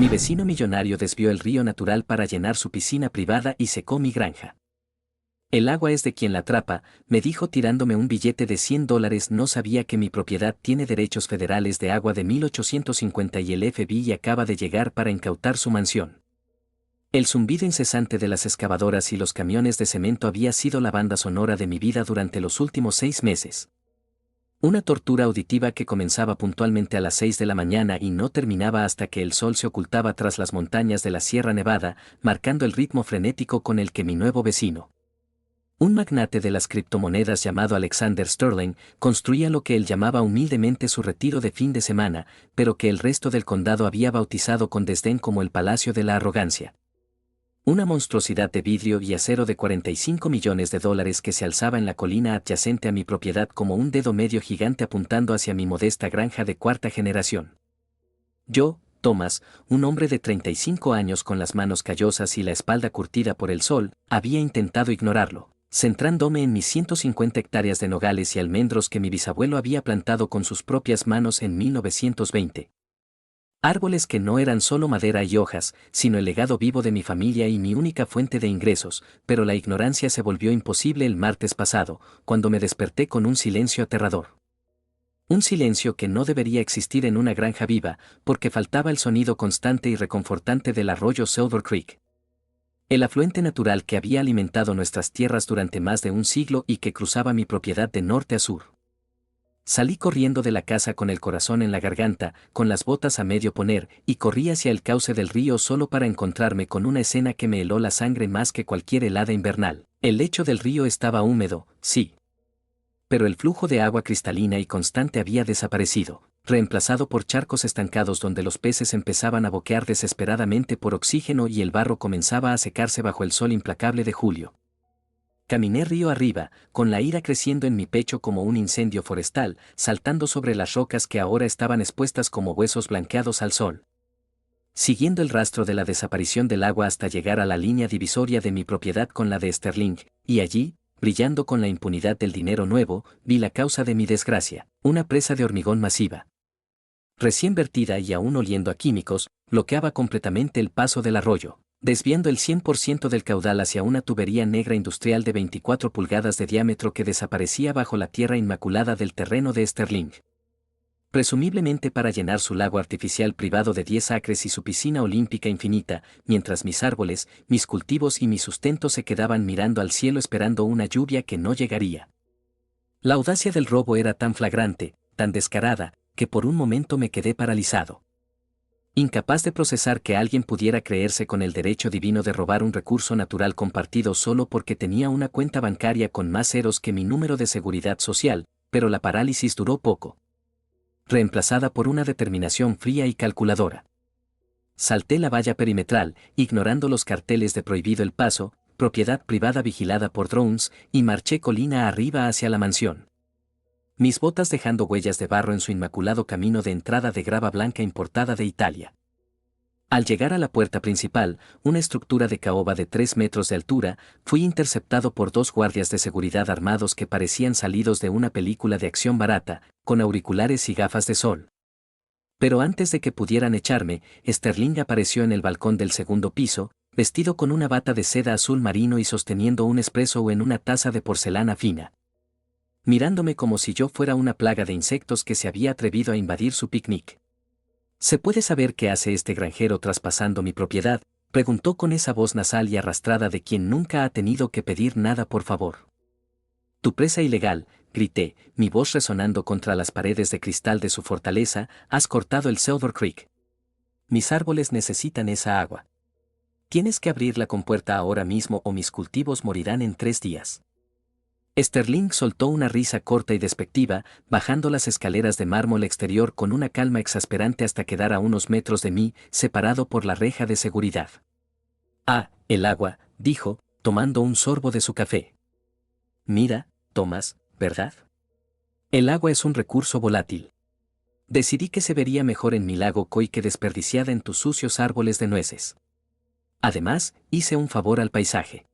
Mi vecino millonario desvió el río natural para llenar su piscina privada y secó mi granja. El agua es de quien la atrapa, me dijo tirándome un billete de $100. No sabía que mi propiedad tiene derechos federales de agua de 1850 y el FBI acaba de llegar para incautar su mansión. El zumbido incesante de las excavadoras y los camiones de cemento había sido la banda sonora de mi vida durante los últimos 6 meses. Una tortura auditiva que comenzaba puntualmente a las 6 de la mañana y no terminaba hasta que el sol se ocultaba tras las montañas de la Sierra Nevada, marcando el ritmo frenético con el que mi nuevo vecino, un magnate de las criptomonedas llamado Alexander Sterling, construía lo que él llamaba humildemente su retiro de fin de semana, pero que el resto del condado había bautizado con desdén como el Palacio de la Arrogancia. Una monstruosidad de vidrio y acero de $45 millones que se alzaba en la colina adyacente a mi propiedad como un dedo medio gigante apuntando hacia mi modesta granja de cuarta generación. Yo, Thomas, un hombre de 35 años con las manos callosas y la espalda curtida por el sol, había intentado ignorarlo, centrándome en mis 150 hectáreas de nogales y almendros que mi bisabuelo había plantado con sus propias manos en 1920. Árboles que no eran solo madera y hojas, sino el legado vivo de mi familia y mi única fuente de ingresos, pero la ignorancia se volvió imposible el martes pasado, cuando me desperté con un silencio aterrador. Un silencio que no debería existir en una granja viva, porque faltaba el sonido constante y reconfortante del arroyo Silver Creek. El afluente natural que había alimentado nuestras tierras durante más de un siglo y que cruzaba mi propiedad de norte a sur. Salí corriendo de la casa con el corazón en la garganta, con las botas a medio poner, y corrí hacia el cauce del río solo para encontrarme con una escena que me heló la sangre más que cualquier helada invernal. El lecho del río estaba húmedo, sí. Pero el flujo de agua cristalina y constante había desaparecido, reemplazado por charcos estancados donde los peces empezaban a boquear desesperadamente por oxígeno y el barro comenzaba a secarse bajo el sol implacable de julio. Caminé río arriba, con la ira creciendo en mi pecho como un incendio forestal, saltando sobre las rocas que ahora estaban expuestas como huesos blanqueados al sol. Siguiendo el rastro de la desaparición del agua hasta llegar a la línea divisoria de mi propiedad con la de Sterling, y allí, brillando con la impunidad del dinero nuevo, vi la causa de mi desgracia, una presa de hormigón masiva. Recién vertida y aún oliendo a químicos, bloqueaba completamente el paso del arroyo, desviando el 100% del caudal hacia una tubería negra industrial de 24 pulgadas de diámetro que desaparecía bajo la tierra inmaculada del terreno de Sterling. Presumiblemente para llenar su lago artificial privado de 10 acres y su piscina olímpica infinita, mientras mis árboles, mis cultivos y mi sustento se quedaban mirando al cielo esperando una lluvia que no llegaría. La audacia del robo era tan flagrante, tan descarada, que por un momento me quedé paralizado. Incapaz de procesar que alguien pudiera creerse con el derecho divino de robar un recurso natural compartido solo porque tenía una cuenta bancaria con más ceros que mi número de seguridad social, pero la parálisis duró poco. Reemplazada por una determinación fría y calculadora. Salté la valla perimetral, ignorando los carteles de prohibido el paso, propiedad privada vigilada por drones, y marché colina arriba hacia la mansión. Mis botas dejando huellas de barro en su inmaculado camino de entrada de grava blanca importada de Italia. Al llegar a la puerta principal, una estructura de caoba de 3 metros de altura, fui interceptado por 2 guardias de seguridad armados que parecían salidos de una película de acción barata, con auriculares y gafas de sol. Pero antes de que pudieran echarme, Sterling apareció en el balcón del segundo piso, vestido con una bata de seda azul marino y sosteniendo un espresso en una taza de porcelana fina. Mirándome como si yo fuera una plaga de insectos que se había atrevido a invadir su picnic. ¿Se puede saber qué hace este granjero traspasando mi propiedad?, preguntó con esa voz nasal y arrastrada de quien nunca ha tenido que pedir nada por favor. Tu presa ilegal, grité, mi voz resonando contra las paredes de cristal de su fortaleza, has cortado el Silver Creek. Mis árboles necesitan esa agua. Tienes que abrir la compuerta ahora mismo o mis cultivos morirán en 3 días. Sterling soltó una risa corta y despectiva, bajando las escaleras de mármol exterior con una calma exasperante hasta quedar a unos metros de mí, separado por la reja de seguridad. Ah, el agua, dijo, tomando un sorbo de su café. Mira, Thomas, ¿verdad? El agua es un recurso volátil. Decidí que se vería mejor en mi lago Koi que desperdiciada en tus sucios árboles de nueces. Además, hice un favor al paisaje.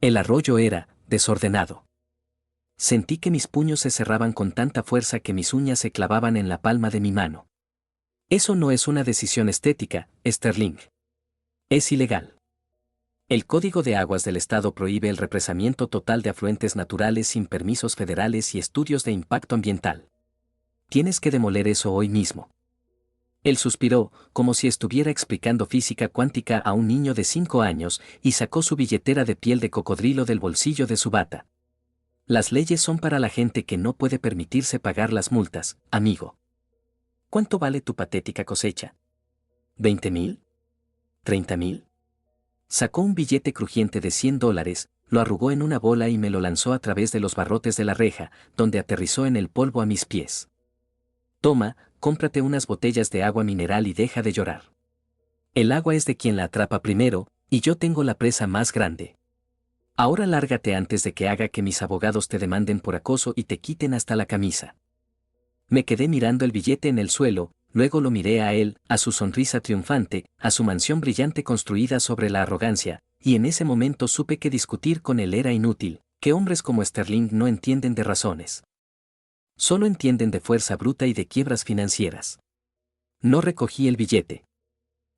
El arroyo era desordenado. Sentí que mis puños se cerraban con tanta fuerza que mis uñas se clavaban en la palma de mi mano. Eso no es una decisión estética, Sterling. Es ilegal. El Código de Aguas del Estado prohíbe el represamiento total de afluentes naturales sin permisos federales y estudios de impacto ambiental. Tienes que demoler eso hoy mismo. Él suspiró, como si estuviera explicando física cuántica a un niño de 5 años, y sacó su billetera de piel de cocodrilo del bolsillo de su bata. Las leyes son para la gente que no puede permitirse pagar las multas, amigo. ¿Cuánto vale tu patética cosecha? ¿20,000? ¿30,000? Sacó un billete crujiente de $100, lo arrugó en una bola y me lo lanzó a través de los barrotes de la reja, donde aterrizó en el polvo a mis pies. Toma, cómprate unas botellas de agua mineral y deja de llorar. El agua es de quien la atrapa primero, y yo tengo la presa más grande. Ahora lárgate antes de que haga que mis abogados te demanden por acoso y te quiten hasta la camisa. Me quedé mirando el billete en el suelo, luego lo miré a él, a su sonrisa triunfante, a su mansión brillante construida sobre la arrogancia, y en ese momento supe que discutir con él era inútil, que hombres como Sterling no entienden de razones. Solo entienden de fuerza bruta y de quiebras financieras. No recogí el billete.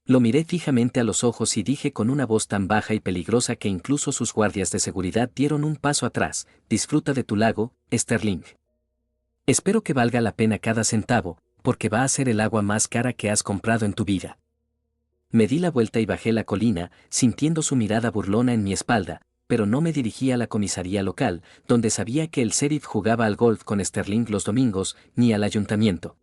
Lo miré fijamente a los ojos y dije con una voz tan baja y peligrosa que incluso sus guardias de seguridad dieron un paso atrás: disfruta de tu lago, Sterling. Espero que valga la pena cada centavo, porque va a ser el agua más cara que has comprado en tu vida. Me di la vuelta y bajé la colina, sintiendo su mirada burlona en mi espalda, pero no me dirigí a la comisaría local, donde sabía que el sheriff jugaba al golf con Sterling los domingos, ni al ayuntamiento,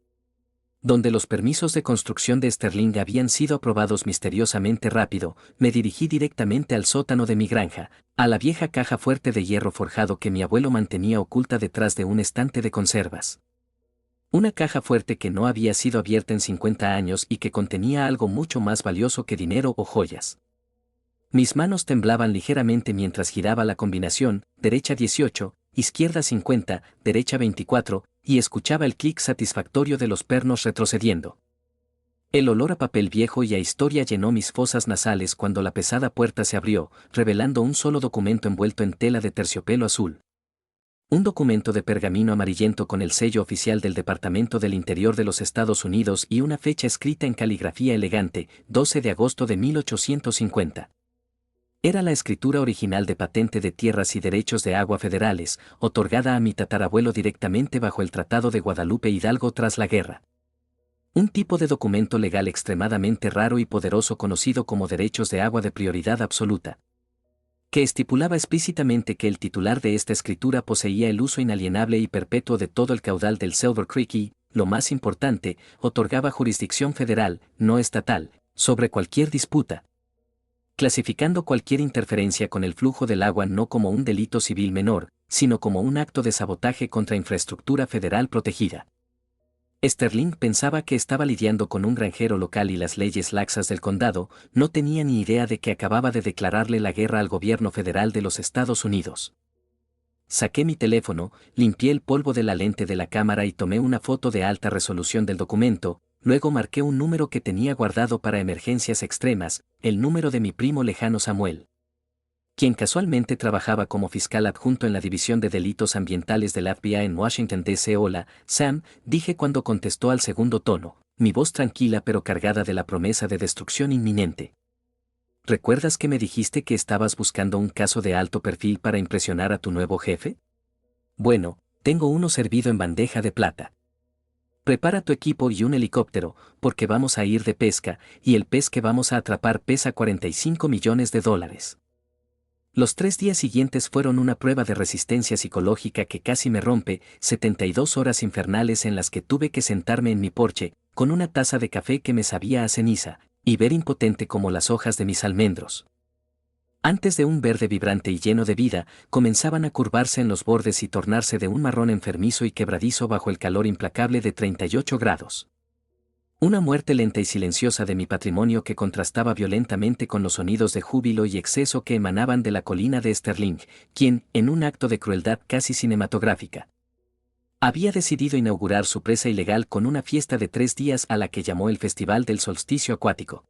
donde los permisos de construcción de Sterling habían sido aprobados misteriosamente rápido. Me dirigí directamente al sótano de mi granja, a la vieja caja fuerte de hierro forjado que mi abuelo mantenía oculta detrás de un estante de conservas. Una caja fuerte que no había sido abierta en 50 años y que contenía algo mucho más valioso que dinero o joyas. Mis manos temblaban ligeramente mientras giraba la combinación, derecha 18, izquierda 50, derecha 24, y escuchaba el clic satisfactorio de los pernos retrocediendo. El olor a papel viejo y a historia llenó mis fosas nasales cuando la pesada puerta se abrió, revelando un solo documento envuelto en tela de terciopelo azul. Un documento de pergamino amarillento con el sello oficial del Departamento del Interior de los Estados Unidos y una fecha escrita en caligrafía elegante: 12 de agosto de 1850. Era la escritura original de patente de tierras y derechos de agua federales, otorgada a mi tatarabuelo directamente bajo el Tratado de Guadalupe Hidalgo tras la guerra. Un tipo de documento legal extremadamente raro y poderoso conocido como derechos de agua de prioridad absoluta, que estipulaba explícitamente que el titular de esta escritura poseía el uso inalienable y perpetuo de todo el caudal del Silver Creek y, lo más importante, otorgaba jurisdicción federal, no estatal, sobre cualquier disputa, clasificando cualquier interferencia con el flujo del agua no como un delito civil menor, sino como un acto de sabotaje contra infraestructura federal protegida. Sterling pensaba que estaba lidiando con un granjero local y las leyes laxas del condado. No tenía ni idea de que acababa de declararle la guerra al gobierno federal de los Estados Unidos. Saqué mi teléfono, limpié el polvo de la lente de la cámara y tomé una foto de alta resolución del documento. Luego marqué un número que tenía guardado para emergencias extremas, el número de mi primo lejano Samuel, quien casualmente trabajaba como fiscal adjunto en la División de Delitos Ambientales del FBI en Washington, D.C. Hola, Sam, dije cuando contestó al segundo tono, mi voz tranquila pero cargada de la promesa de destrucción inminente. ¿Recuerdas que me dijiste que estabas buscando un caso de alto perfil para impresionar a tu nuevo jefe? Bueno, tengo uno servido en bandeja de plata. Prepara tu equipo y un helicóptero, porque vamos a ir de pesca, y el pez que vamos a atrapar pesa $45 millones. Los 3 días siguientes fueron una prueba de resistencia psicológica que casi me rompe: 72 horas infernales en las que tuve que sentarme en mi porche, con una taza de café que me sabía a ceniza, y ver impotente como las hojas de mis almendros, antes de un verde vibrante y lleno de vida, comenzaban a curvarse en los bordes y tornarse de un marrón enfermizo y quebradizo bajo el calor implacable de 38 grados. Una muerte lenta y silenciosa de mi patrimonio que contrastaba violentamente con los sonidos de júbilo y exceso que emanaban de la colina de Sterling, quien, en un acto de crueldad casi cinematográfica, había decidido inaugurar su presa ilegal con una fiesta de 3 días a la que llamó el Festival del Solsticio Acuático.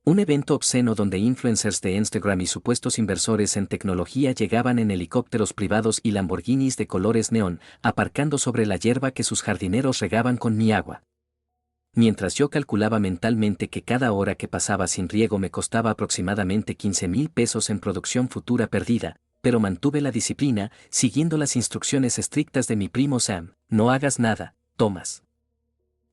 Un evento obsceno donde influencers de Instagram y supuestos inversores en tecnología llegaban en helicópteros privados y Lamborghinis de colores neón, aparcando sobre la hierba que sus jardineros regaban con mi agua. mientras yo calculaba mentalmente que cada hora que pasaba sin riego me costaba aproximadamente 15,000 pesos en producción futura perdida, pero mantuve la disciplina, siguiendo las instrucciones estrictas de mi primo Sam. No hagas nada, Thomas.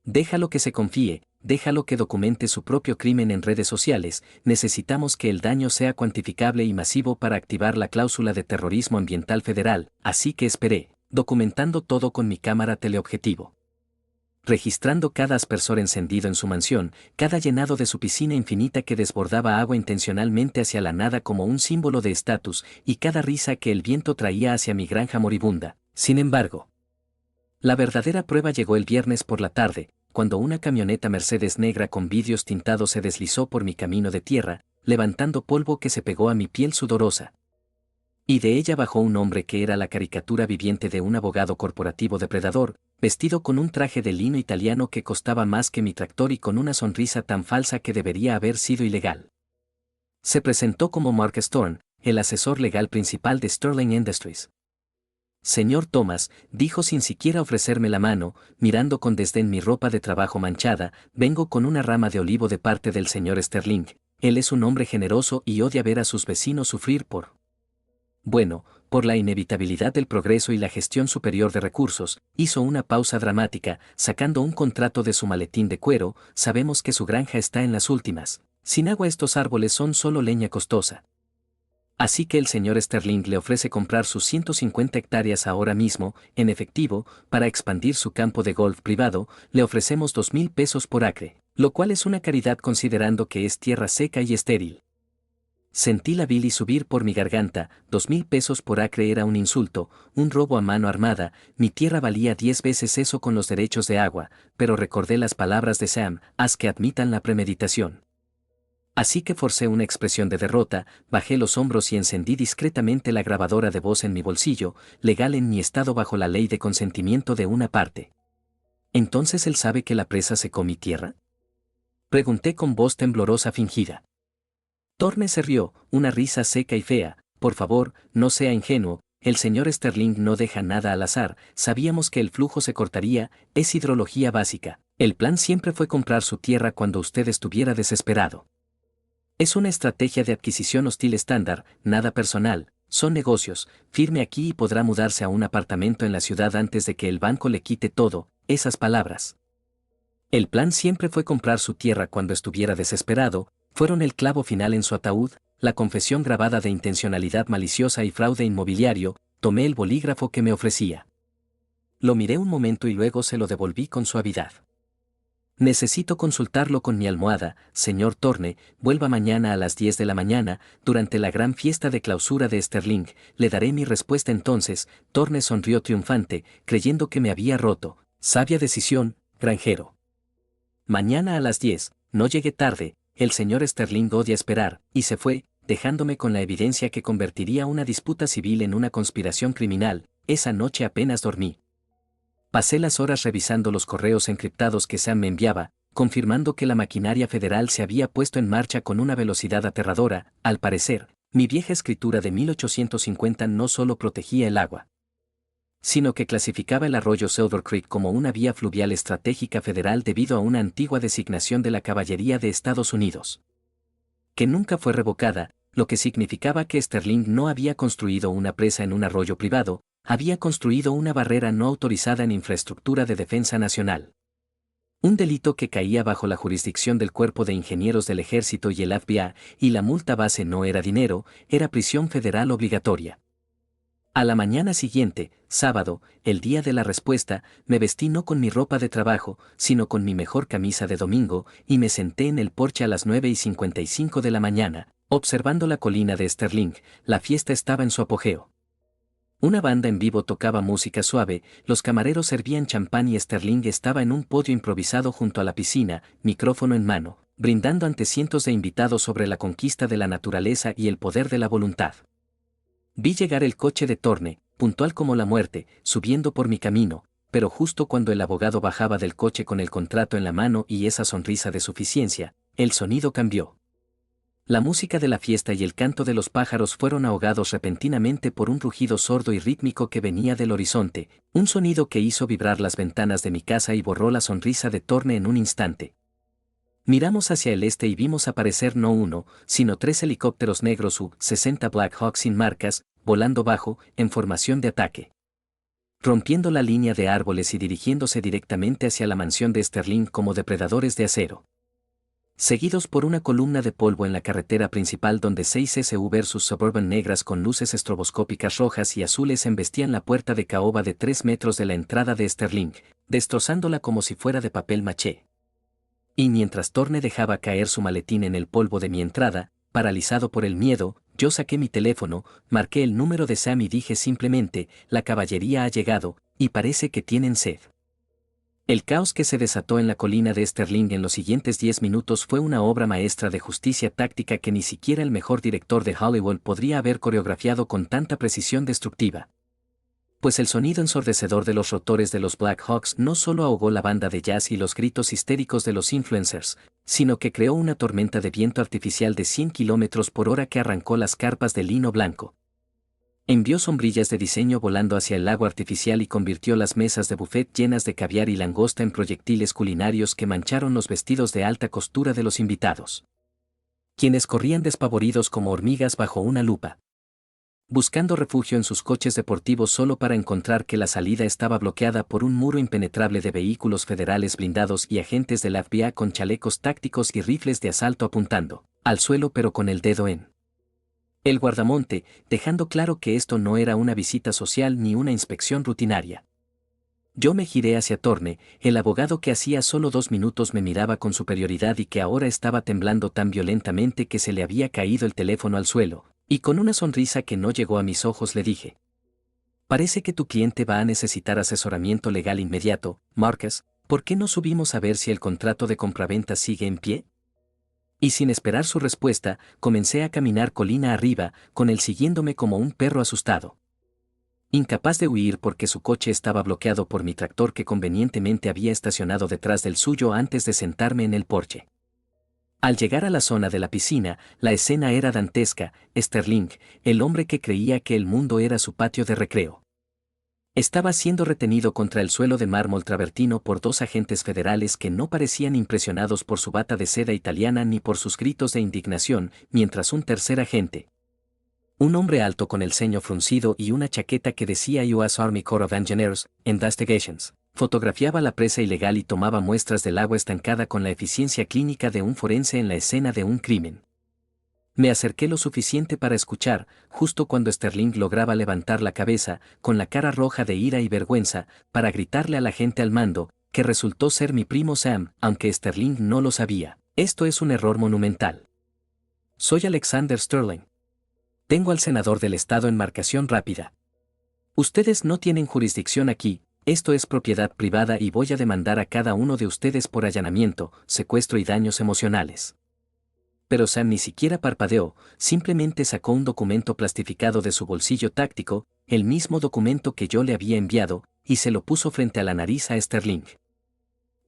Déjalo que se confíe, déjalo que documente su propio crimen en redes sociales. Necesitamos que el daño sea cuantificable y masivo para activar la cláusula de terrorismo ambiental federal, así que esperé, documentando todo con mi cámara teleobjetivo. Registrando cada aspersor encendido en su mansión, cada llenado de su piscina infinita que desbordaba agua intencionalmente hacia la nada como un símbolo de estatus, y cada risa que el viento traía hacia mi granja moribunda. Sin embargo, la verdadera prueba llegó el viernes por la tarde, cuando una camioneta Mercedes negra con vidrios tintados se deslizó por mi camino de tierra, levantando polvo que se pegó a mi piel sudorosa. Y de ella bajó un hombre que era la caricatura viviente de un abogado corporativo depredador, vestido con un traje de lino italiano que costaba más que mi tractor y con una sonrisa tan falsa que debería haber sido ilegal. Se presentó como Mark Storm, el asesor legal principal de Sterling Industries. Señor Thomas, dijo sin siquiera ofrecerme la mano, mirando con desdén mi ropa de trabajo manchada, vengo con una rama de olivo de parte del señor Sterling. Él es un hombre generoso y odia ver a sus vecinos sufrir por la inevitabilidad del progreso y la gestión superior de recursos. Hizo una pausa dramática, sacando un contrato de su maletín de cuero. Sabemos que su granja está en las últimas. Sin agua estos árboles son solo leña costosa. Así que el señor Sterling le ofrece comprar sus 150 hectáreas ahora mismo, en efectivo, para expandir su campo de golf privado. Le ofrecemos 2,000 pesos por acre, lo cual es una caridad considerando que es tierra seca y estéril. Sentí la bilis subir por mi garganta. 2,000 pesos por acre era un insulto, un robo a mano armada. Mi tierra valía 10 veces eso con los derechos de agua, pero recordé las palabras de Sam: haz que admitan la premeditación. Así que forcé una expresión de derrota, bajé los hombros y encendí discretamente la grabadora de voz en mi bolsillo, legal en mi estado bajo la ley de consentimiento de una parte. ¿Entonces él sabe que la presa secó mi tierra?, pregunté con voz temblorosa fingida. Thorne se rió, una risa seca y fea. Por favor, no sea ingenuo, el señor Sterling no deja nada al azar. Sabíamos que el flujo se cortaría, es hidrología básica. El plan siempre fue comprar su tierra cuando usted estuviera desesperado. Es una estrategia de adquisición hostil estándar, nada personal, son negocios. Firme aquí y podrá mudarse a un apartamento en la ciudad antes de que el banco le quite todo. Esas palabras. El plan siempre fue comprar su tierra cuando estuviera desesperado, fueron el clavo final en su ataúd, la confesión grabada de intencionalidad maliciosa y fraude inmobiliario. Tomé el bolígrafo que me ofrecía. Lo miré un momento y luego se lo devolví con suavidad. Necesito consultarlo con mi almohada, señor Thorne. Vuelva mañana a las 10 de la mañana, durante la gran fiesta de clausura de Sterling. Le daré mi respuesta entonces. Thorne sonrió triunfante, creyendo que me había roto. Sabia decisión, granjero. Mañana a las 10, no llegué tarde. El señor Sterling odia esperar, y se fue, dejándome con la evidencia que convertiría una disputa civil en una conspiración criminal. Esa noche apenas dormí. Pasé las horas revisando los correos encriptados que Sam me enviaba, confirmando que la maquinaria federal se había puesto en marcha con una velocidad aterradora. Al parecer, mi vieja escritura de 1850 no solo protegía el agua, sino que clasificaba el arroyo Silver Creek como una vía fluvial estratégica federal debido a una antigua designación de la Caballería de Estados Unidos, que nunca fue revocada, lo que significaba que Sterling no había construido una presa en un arroyo privado, había construido una barrera no autorizada en infraestructura de defensa nacional. Un delito que caía bajo la jurisdicción del Cuerpo de Ingenieros del Ejército y el FBI, y la multa base no era dinero, era prisión federal obligatoria. A la mañana siguiente, sábado, el día de la respuesta, me vestí no con mi ropa de trabajo, sino con mi mejor camisa de domingo, y me senté en el porche a las 9:55 de la mañana, observando la colina de Sterling. La fiesta estaba en su apogeo. Una banda en vivo tocaba música suave, los camareros servían champán y Sterling estaba en un podio improvisado junto a la piscina, micrófono en mano, brindando ante cientos de invitados sobre la conquista de la naturaleza y el poder de la voluntad. Vi llegar el coche de Thorne, puntual como la muerte, subiendo por mi camino, pero justo cuando el abogado bajaba del coche con el contrato en la mano y esa sonrisa de suficiencia, el sonido cambió. La música de la fiesta y el canto de los pájaros fueron ahogados repentinamente por un rugido sordo y rítmico que venía del horizonte, un sonido que hizo vibrar las ventanas de mi casa y borró la sonrisa de Thorne en un instante. Miramos hacia el este y vimos aparecer no uno, sino 3 helicópteros negros U-60 Black Hawk sin marcas, volando bajo, en formación de ataque. Rompiendo la línea de árboles y dirigiéndose directamente hacia la mansión de Sterling como depredadores de acero. Seguidos por una columna de polvo en la carretera principal donde 6 SU versus Suburban negras con luces estroboscópicas rojas y azules embestían la puerta de caoba de 3 metros de la entrada de Sterling, destrozándola como si fuera de papel maché. Y mientras Thorne dejaba caer su maletín en el polvo de mi entrada, paralizado por el miedo, yo saqué mi teléfono, marqué el número de Sam y dije simplemente, la caballería ha llegado, y parece que tienen sed. El caos que se desató en la colina de Sterling en los siguientes 10 minutos fue una obra maestra de justicia táctica que ni siquiera el mejor director de Hollywood podría haber coreografiado con tanta precisión destructiva. Pues el sonido ensordecedor de los rotores de los Black Hawks no solo ahogó la banda de jazz y los gritos histéricos de los influencers, sino que creó una tormenta de viento artificial de 100 kilómetros por hora que arrancó las carpas de lino blanco. Envió sombrillas de diseño volando hacia el lago artificial y convirtió las mesas de buffet llenas de caviar y langosta en proyectiles culinarios que mancharon los vestidos de alta costura de los invitados, quienes corrían despavoridos como hormigas bajo una lupa, buscando refugio en sus coches deportivos solo para encontrar que la salida estaba bloqueada por un muro impenetrable de vehículos federales blindados y agentes de la FBI con chalecos tácticos y rifles de asalto apuntando al suelo pero con el dedo en el guardamonte, dejando claro que esto no era una visita social ni una inspección rutinaria. Yo me giré hacia Thorne, el abogado que hacía solo 2 minutos me miraba con superioridad y que ahora estaba temblando tan violentamente que se le había caído el teléfono al suelo, y con una sonrisa que no llegó a mis ojos le dije: parece que tu cliente va a necesitar asesoramiento legal inmediato, Marcus, ¿por qué no subimos a ver si el contrato de compraventa sigue en pie? Y sin esperar su respuesta, comencé a caminar colina arriba, con él siguiéndome como un perro asustado. Incapaz de huir porque su coche estaba bloqueado por mi tractor que convenientemente había estacionado detrás del suyo antes de sentarme en el porche. Al llegar a la zona de la piscina, la escena era dantesca. Sterling, el hombre que creía que el mundo era su patio de recreo, estaba siendo retenido contra el suelo de mármol travertino por 2 agentes federales que no parecían impresionados por su bata de seda italiana ni por sus gritos de indignación, mientras un tercer agente, un hombre alto con el ceño fruncido y una chaqueta que decía US Army Corps of Engineers, Investigations, fotografiaba la presa ilegal y tomaba muestras del agua estancada con la eficiencia clínica de un forense en la escena de un crimen. Me acerqué lo suficiente para escuchar, justo cuando Sterling lograba levantar la cabeza, con la cara roja de ira y vergüenza, para gritarle a la gente al mando, que resultó ser mi primo Sam, aunque Sterling no lo sabía. Esto es un error monumental. Soy Alexander Sterling. Tengo al senador del estado en marcación rápida. Ustedes no tienen jurisdicción aquí, esto es propiedad privada y voy a demandar a cada uno de ustedes por allanamiento, secuestro y daños emocionales. Pero Sam ni siquiera parpadeó, simplemente sacó un documento plastificado de su bolsillo táctico, el mismo documento que yo le había enviado, y se lo puso frente a la nariz a Sterling.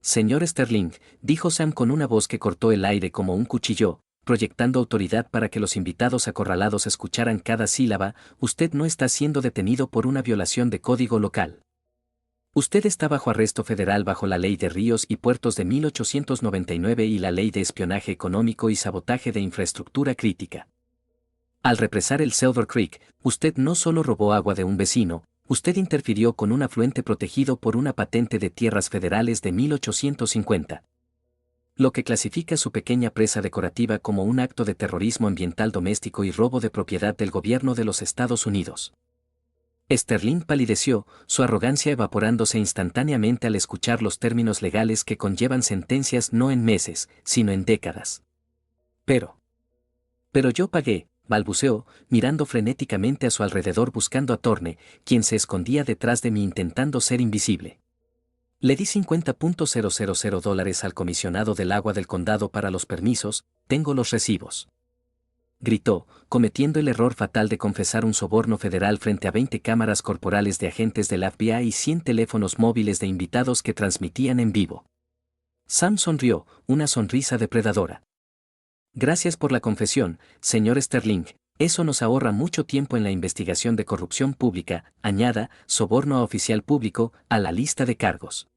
Señor Sterling, dijo Sam con una voz que cortó el aire como un cuchillo, proyectando autoridad para que los invitados acorralados escucharan cada sílaba, usted no está siendo detenido por una violación de código local. Usted está bajo arresto federal bajo la Ley de Ríos y Puertos de 1899 y la Ley de Espionaje Económico y Sabotaje de Infraestructura Crítica. Al represar el Silver Creek, usted no solo robó agua de un vecino, usted interfirió con un afluente protegido por una patente de tierras federales de 1850. Lo que clasifica su pequeña presa decorativa como un acto de terrorismo ambiental doméstico y robo de propiedad del gobierno de los Estados Unidos. Sterling palideció, su arrogancia evaporándose instantáneamente al escuchar los términos legales que conllevan sentencias no en meses, sino en décadas. Pero yo pagué, balbuceó, mirando frenéticamente a su alrededor buscando a Thorne, quien se escondía detrás de mí intentando ser invisible. Le di $50,000 al comisionado del agua del condado para los permisos, tengo los recibos. Gritó, cometiendo el error fatal de confesar un soborno federal frente a 20 cámaras corporales de agentes del FBI y 100 teléfonos móviles de invitados que transmitían en vivo. Sam sonrió, una sonrisa depredadora. Gracias por la confesión, señor Sterling. Eso nos ahorra mucho tiempo en la investigación de corrupción pública, añada, soborno a oficial público, a la lista de cargos.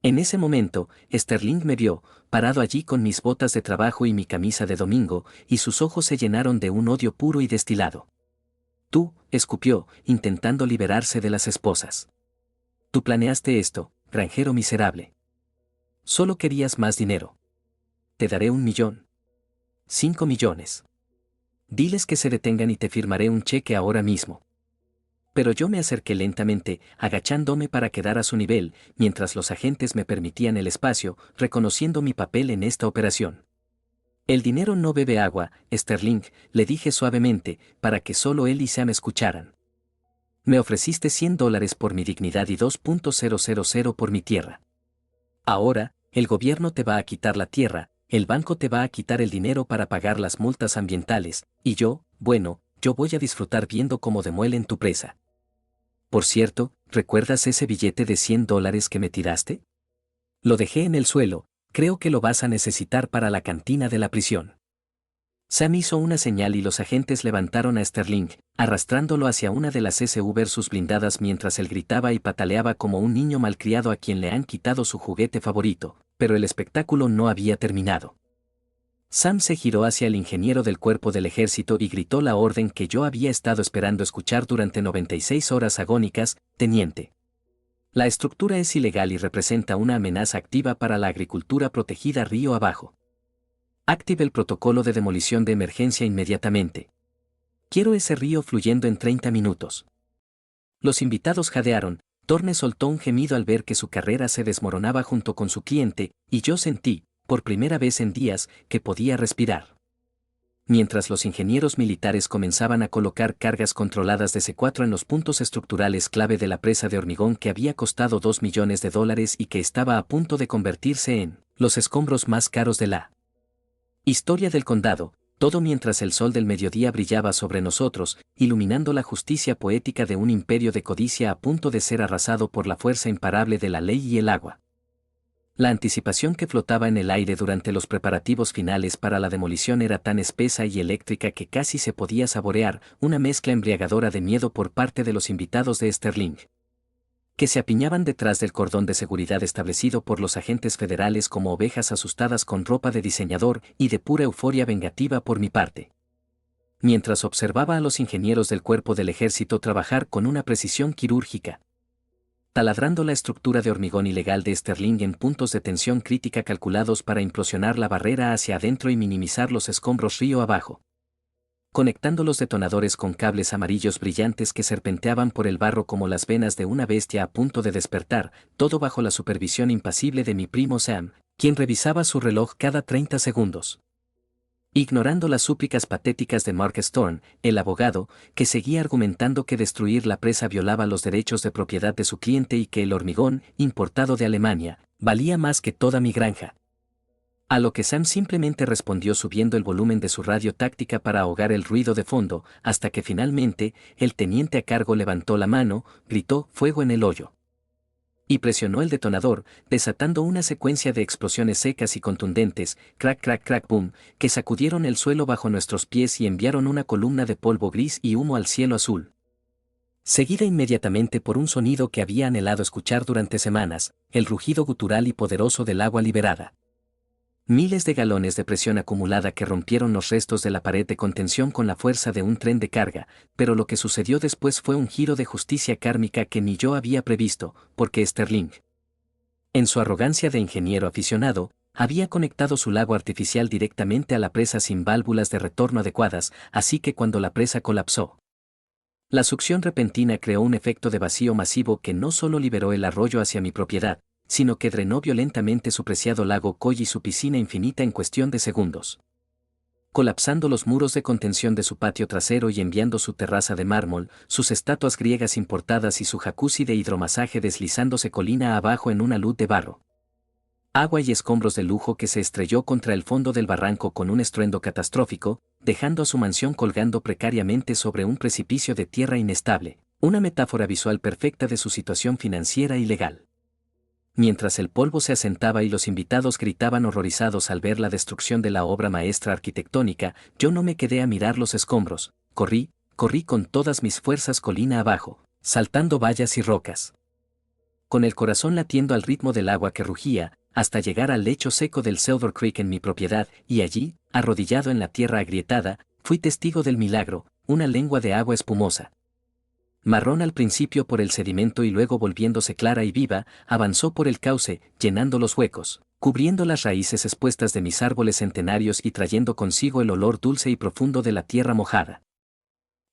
En ese momento, Sterling me vio, parado allí con mis botas de trabajo y mi camisa de domingo, y sus ojos se llenaron de un odio puro y destilado. Tú, escupió, intentando liberarse de las esposas. Tú planeaste esto, granjero miserable. Solo querías más dinero. Te daré 1 millón. 5 millones. Diles que se detengan y te firmaré un cheque ahora mismo. Pero yo me acerqué lentamente, agachándome para quedar a su nivel, mientras los agentes me permitían el espacio, reconociendo mi papel en esta operación. El dinero no bebe agua, Sterling, le dije suavemente, para que solo él y Sam escucharan. Me ofreciste $100 por mi dignidad y 2.000 por mi tierra. Ahora, el gobierno te va a quitar la tierra, el banco te va a quitar el dinero para pagar las multas ambientales, y yo, bueno, yo voy a disfrutar viendo cómo demuelen tu presa. Por cierto, ¿recuerdas ese billete de $100 que me tiraste? Lo dejé en el suelo, creo que lo vas a necesitar para la cantina de la prisión. Sam hizo una señal y los agentes levantaron a Sterling, arrastrándolo hacia una de las SUVs blindadas mientras él gritaba y pataleaba como un niño malcriado a quien le han quitado su juguete favorito, pero el espectáculo no había terminado. Sam se giró hacia el ingeniero del cuerpo del ejército y gritó la orden que yo había estado esperando escuchar durante 96 horas agónicas: teniente. La estructura es ilegal y representa una amenaza activa para la agricultura protegida río abajo. Active el protocolo de demolición de emergencia inmediatamente. Quiero ese río fluyendo en 30 minutos. Los invitados jadearon, Thorne soltó un gemido al ver que su carrera se desmoronaba junto con su cliente, y yo sentí, por primera vez en días, que podía respirar. Mientras los ingenieros militares comenzaban a colocar cargas controladas de C4 en los puntos estructurales clave de la presa de hormigón que había costado $2 millones y que estaba a punto de convertirse en los escombros más caros de la historia del condado, todo mientras el sol del mediodía brillaba sobre nosotros, iluminando la justicia poética de un imperio de codicia a punto de ser arrasado por la fuerza imparable de la ley y el agua. La anticipación que flotaba en el aire durante los preparativos finales para la demolición era tan espesa y eléctrica que casi se podía saborear, una mezcla embriagadora de miedo por parte de los invitados de Sterling, que se apiñaban detrás del cordón de seguridad establecido por los agentes federales como ovejas asustadas con ropa de diseñador, y de pura euforia vengativa por mi parte. Mientras observaba a los ingenieros del cuerpo del ejército trabajar con una precisión quirúrgica, taladrando la estructura de hormigón ilegal de Sterling en puntos de tensión crítica calculados para implosionar la barrera hacia adentro y minimizar los escombros río abajo. Conectando los detonadores con cables amarillos brillantes que serpenteaban por el barro como las venas de una bestia a punto de despertar, todo bajo la supervisión impasible de mi primo Sam, quien revisaba su reloj cada 30 segundos. Ignorando las súplicas patéticas de Mark Storm, el abogado, que seguía argumentando que destruir la presa violaba los derechos de propiedad de su cliente y que el hormigón, importado de Alemania, valía más que toda mi granja. A lo que Sam simplemente respondió subiendo el volumen de su radio táctica para ahogar el ruido de fondo, hasta que finalmente, el teniente a cargo levantó la mano, gritó «fuego en el hoyo» y presionó el detonador, desatando una secuencia de explosiones secas y contundentes, crack crack crack boom, que sacudieron el suelo bajo nuestros pies y enviaron una columna de polvo gris y humo al cielo azul. Seguida inmediatamente por un sonido que había anhelado escuchar durante semanas, el rugido gutural y poderoso del agua liberada. Miles de galones de presión acumulada que rompieron los restos de la pared de contención con la fuerza de un tren de carga, pero lo que sucedió después fue un giro de justicia kármica que ni yo había previsto, porque Sterling, en su arrogancia de ingeniero aficionado, había conectado su lago artificial directamente a la presa sin válvulas de retorno adecuadas, así que cuando la presa colapsó, la succión repentina creó un efecto de vacío masivo que no solo liberó el arroyo hacia mi propiedad, sino que drenó violentamente su preciado lago Coy y su piscina infinita en cuestión de segundos. Colapsando los muros de contención de su patio trasero y enviando su terraza de mármol, sus estatuas griegas importadas y su jacuzzi de hidromasaje deslizándose colina abajo en una luz de barro, agua y escombros de lujo que se estrelló contra el fondo del barranco con un estruendo catastrófico, dejando a su mansión colgando precariamente sobre un precipicio de tierra inestable, una metáfora visual perfecta de su situación financiera y legal. Mientras el polvo se asentaba y los invitados gritaban horrorizados al ver la destrucción de la obra maestra arquitectónica, yo no me quedé a mirar los escombros, corrí con todas mis fuerzas colina abajo, saltando vallas y rocas. Con el corazón latiendo al ritmo del agua que rugía, hasta llegar al lecho seco del Silver Creek en mi propiedad, y allí, arrodillado en la tierra agrietada, fui testigo del milagro, una lengua de agua espumosa. Marrón al principio por el sedimento y luego volviéndose clara y viva, avanzó por el cauce, llenando los huecos, cubriendo las raíces expuestas de mis árboles centenarios y trayendo consigo el olor dulce y profundo de la tierra mojada.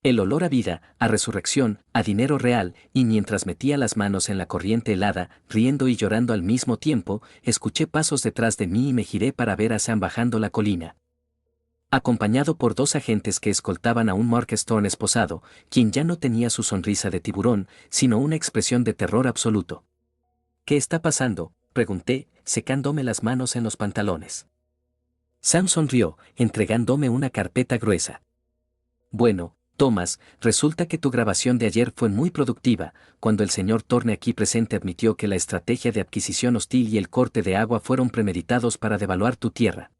El olor a vida, a resurrección, a dinero real, y mientras metía las manos en la corriente helada, riendo y llorando al mismo tiempo, escuché pasos detrás de mí y me giré para ver a Sam bajando la colina. Acompañado por 2 agentes que escoltaban a un Mark Stone esposado, quien ya no tenía su sonrisa de tiburón, sino una expresión de terror absoluto. ¿Qué está pasando?, pregunté, secándome las manos en los pantalones. Sam sonrió, entregándome una carpeta gruesa. Bueno, Thomas, resulta que tu grabación de ayer fue muy productiva, cuando el señor Thorne aquí presente admitió que la estrategia de adquisición hostil y el corte de agua fueron premeditados para devaluar tu tierra.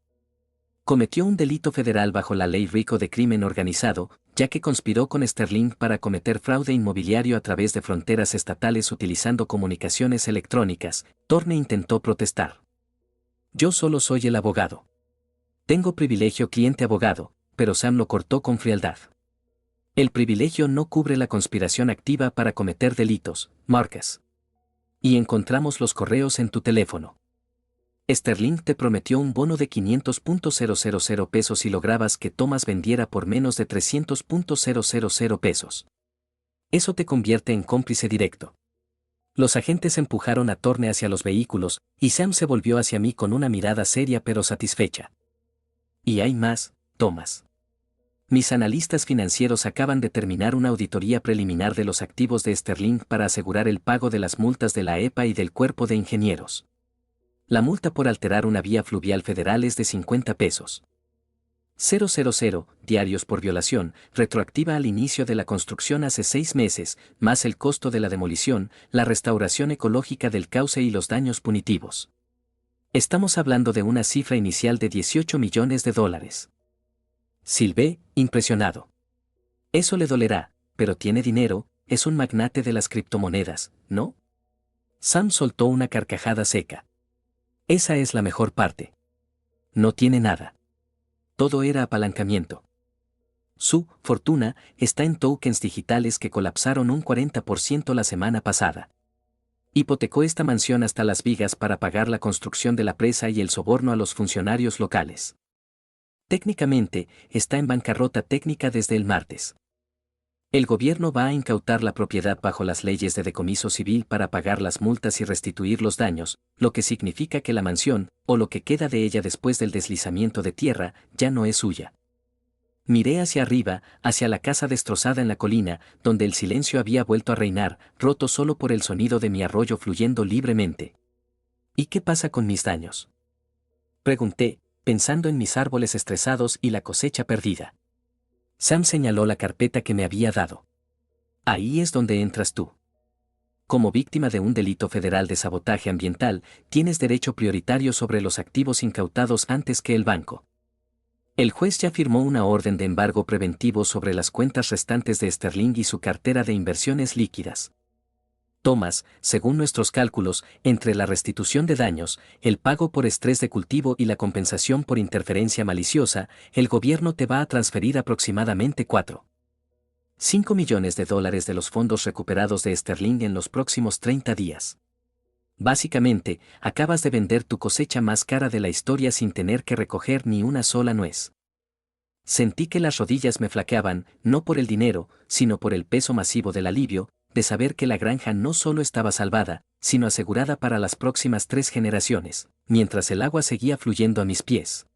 Cometió un delito federal bajo la ley RICO de crimen organizado, ya que conspiró con Sterling para cometer fraude inmobiliario a través de fronteras estatales utilizando comunicaciones electrónicas. Thorne intentó protestar. Yo solo soy el abogado. Tengo privilegio cliente-abogado, pero Sam lo cortó con frialdad. El privilegio no cubre la conspiración activa para cometer delitos, Marcus. Y encontramos los correos en tu teléfono. Sterling te prometió un bono de 500.000 pesos si lograbas que Thomas vendiera por menos de 300.000 pesos. Eso te convierte en cómplice directo. Los agentes empujaron a Thorne hacia los vehículos, y Sam se volvió hacia mí con una mirada seria pero satisfecha. Y hay más, Thomas. Mis analistas financieros acaban de terminar una auditoría preliminar de los activos de Sterling para asegurar el pago de las multas de la EPA y del Cuerpo de Ingenieros. La multa por alterar una vía fluvial federal es de 50 pesos. 000 diarios por violación, retroactiva al inicio de la construcción hace 6 meses, más el costo de la demolición, la restauración ecológica del cauce y los daños punitivos. Estamos hablando de una cifra inicial de $18 millones. Silvé, impresionado. Eso le dolerá, pero tiene dinero, es un magnate de las criptomonedas, ¿no? Sam soltó una carcajada seca. Esa es la mejor parte. No tiene nada. Todo era apalancamiento. Su fortuna está en tokens digitales que colapsaron un 40% la semana pasada. Hipotecó esta mansión hasta las vigas para pagar la construcción de la presa y el soborno a los funcionarios locales. Técnicamente, está en bancarrota técnica desde el martes. El gobierno va a incautar la propiedad bajo las leyes de decomiso civil para pagar las multas y restituir los daños, lo que significa que la mansión, o lo que queda de ella después del deslizamiento de tierra, ya no es suya. Miré hacia arriba, hacia la casa destrozada en la colina, donde el silencio había vuelto a reinar, roto solo por el sonido de mi arroyo fluyendo libremente. ¿Y qué pasa con mis daños?, pregunté, pensando en mis árboles estresados y la cosecha perdida. Sam señaló la carpeta que me había dado. Ahí es donde entras tú. Como víctima de un delito federal de sabotaje ambiental, tienes derecho prioritario sobre los activos incautados antes que el banco. El juez ya firmó una orden de embargo preventivo sobre las cuentas restantes de Sterling y su cartera de inversiones líquidas. Thomas, según nuestros cálculos, entre la restitución de daños, el pago por estrés de cultivo y la compensación por interferencia maliciosa, el gobierno te va a transferir aproximadamente $4.5 millones de los fondos recuperados de Sterling en los próximos 30 días. Básicamente, acabas de vender tu cosecha más cara de la historia sin tener que recoger ni una sola nuez. Sentí que las rodillas me flaqueaban, no por el dinero, sino por el peso masivo del alivio, de saber que la granja no solo estaba salvada, sino asegurada para las próximas 3 generaciones, mientras el agua seguía fluyendo a mis pies.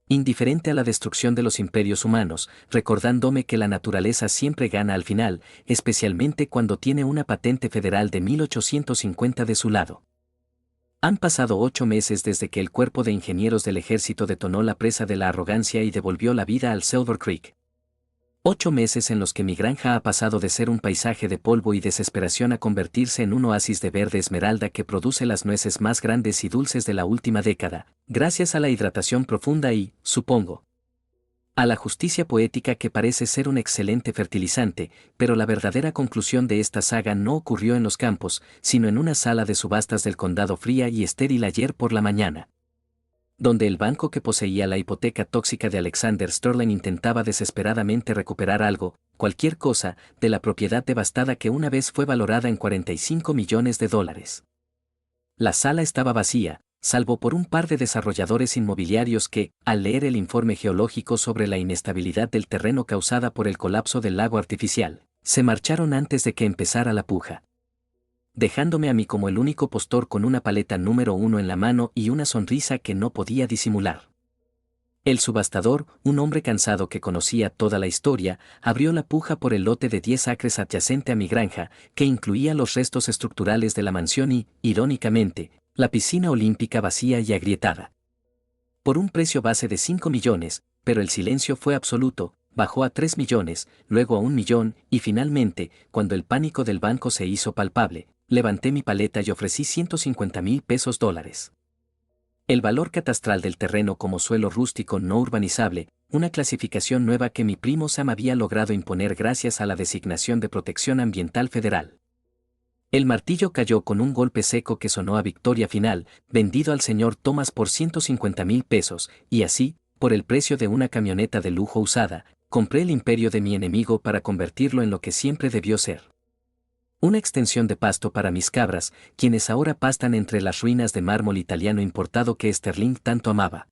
Indiferente a la destrucción de los imperios humanos, recordándome que la naturaleza siempre gana al final, especialmente cuando tiene una patente federal de 1850 de su lado. Han pasado 8 meses desde que el Cuerpo de Ingenieros del Ejército detonó la presa de la arrogancia y devolvió la vida al Silver Creek. 8 meses en los que mi granja ha pasado de ser un paisaje de polvo y desesperación a convertirse en un oasis de verde esmeralda que produce las nueces más grandes y dulces de la última década, gracias a la hidratación profunda y, supongo, a la justicia poética que parece ser un excelente fertilizante, pero la verdadera conclusión de esta saga no ocurrió en los campos, sino en una sala de subastas del condado fría y estéril ayer por la mañana, donde el banco que poseía la hipoteca tóxica de Alexander Sterling intentaba desesperadamente recuperar algo, cualquier cosa, de la propiedad devastada que una vez fue valorada en $45 millones. La sala estaba vacía, salvo por un par de desarrolladores inmobiliarios que, al leer el informe geológico sobre la inestabilidad del terreno causada por el colapso del lago artificial, se marcharon antes de que empezara la puja, dejándome a mí como el único postor con una paleta número 1 en la mano y una sonrisa que no podía disimular. El subastador, un hombre cansado que conocía toda la historia, abrió la puja por el lote de 10 acres adyacente a mi granja, que incluía los restos estructurales de la mansión y, irónicamente, la piscina olímpica vacía y agrietada. Por un precio base de 5 millones, pero el silencio fue absoluto, bajó a 3 millones, luego a 1 millón, y finalmente, cuando el pánico del banco se hizo palpable, levanté mi paleta y ofrecí $150,000. El valor catastral del terreno como suelo rústico no urbanizable, una clasificación nueva que mi primo Sam había logrado imponer gracias a la designación de protección ambiental federal. El martillo cayó con un golpe seco que sonó a victoria final, vendido al señor Thomas por $150,000, y así, por el precio de una camioneta de lujo usada, compré el imperio de mi enemigo para convertirlo en lo que siempre debió ser. Una extensión de pasto para mis cabras, quienes ahora pastan entre las ruinas de mármol italiano importado que Sterling tanto amaba.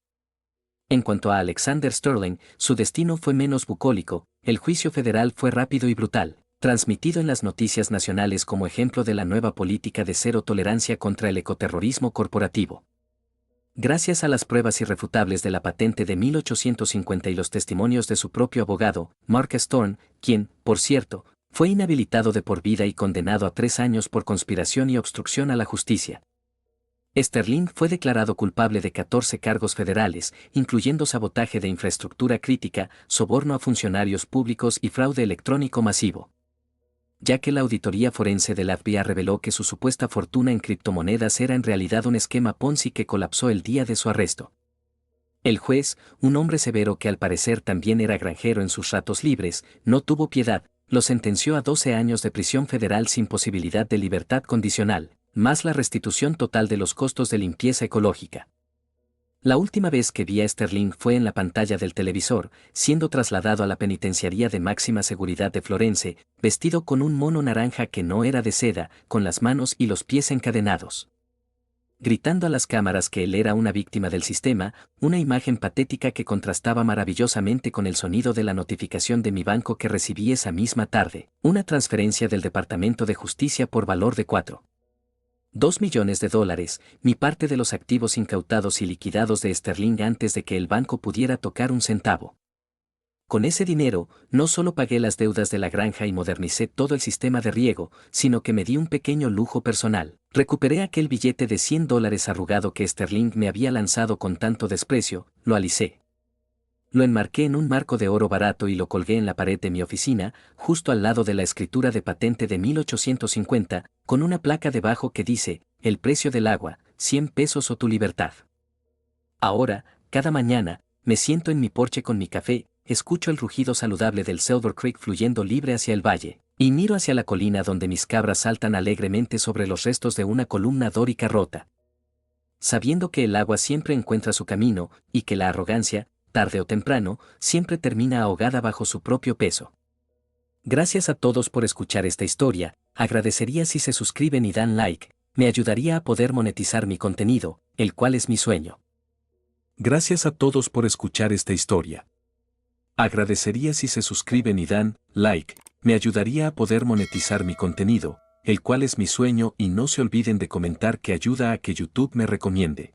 En cuanto a Alexander Sterling, su destino fue menos bucólico, el juicio federal fue rápido y brutal, transmitido en las noticias nacionales como ejemplo de la nueva política de cero tolerancia contra el ecoterrorismo corporativo. Gracias a las pruebas irrefutables de la patente de 1850 y los testimonios de su propio abogado, Mark Storm, quien, por cierto, fue inhabilitado de por vida y condenado a 3 años por conspiración y obstrucción a la justicia. Sterling fue declarado culpable de 14 cargos federales, incluyendo sabotaje de infraestructura crítica, soborno a funcionarios públicos y fraude electrónico masivo. Ya que la auditoría forense del FBI reveló que su supuesta fortuna en criptomonedas era en realidad un esquema Ponzi que colapsó el día de su arresto. El juez, un hombre severo que al parecer también era granjero en sus ratos libres, no tuvo piedad, lo sentenció a 12 años de prisión federal sin posibilidad de libertad condicional, más la restitución total de los costos de limpieza ecológica. La última vez que vi a Sterling fue en la pantalla del televisor, siendo trasladado a la penitenciaría de máxima seguridad de Florence, vestido con un mono naranja que no era de seda, con las manos y los pies encadenados, gritando a las cámaras que él era una víctima del sistema, una imagen patética que contrastaba maravillosamente con el sonido de la notificación de mi banco que recibí esa misma tarde, una transferencia del Departamento de Justicia por valor de $4,2 millones, mi parte de los activos incautados y liquidados de Sterling antes de que el banco pudiera tocar un centavo. Con ese dinero, no solo pagué las deudas de la granja y modernicé todo el sistema de riego, sino que me di un pequeño lujo personal. Recuperé aquel billete de $100 arrugado que Sterling me había lanzado con tanto desprecio, lo alisé. Lo enmarqué en un marco de oro barato y lo colgué en la pared de mi oficina, justo al lado de la escritura de patente de 1850, con una placa debajo que dice, el precio del agua, $100 o tu libertad. Ahora, cada mañana, me siento en mi porche con mi café, escucho el rugido saludable del Silver Creek fluyendo libre hacia el valle, y miro hacia la colina donde mis cabras saltan alegremente sobre los restos de una columna dórica rota. Sabiendo que el agua siempre encuentra su camino, y que la arrogancia, tarde o temprano, siempre termina ahogada bajo su propio peso. Gracias a todos por escuchar esta historia, agradecería si se suscriben y dan like, me ayudaría a poder monetizar mi contenido, el cual es mi sueño. Gracias a todos por escuchar esta historia. Agradecería si se suscriben y dan like, me ayudaría a poder monetizar mi contenido, el cual es mi sueño y no se olviden de comentar que ayuda a que YouTube me recomiende.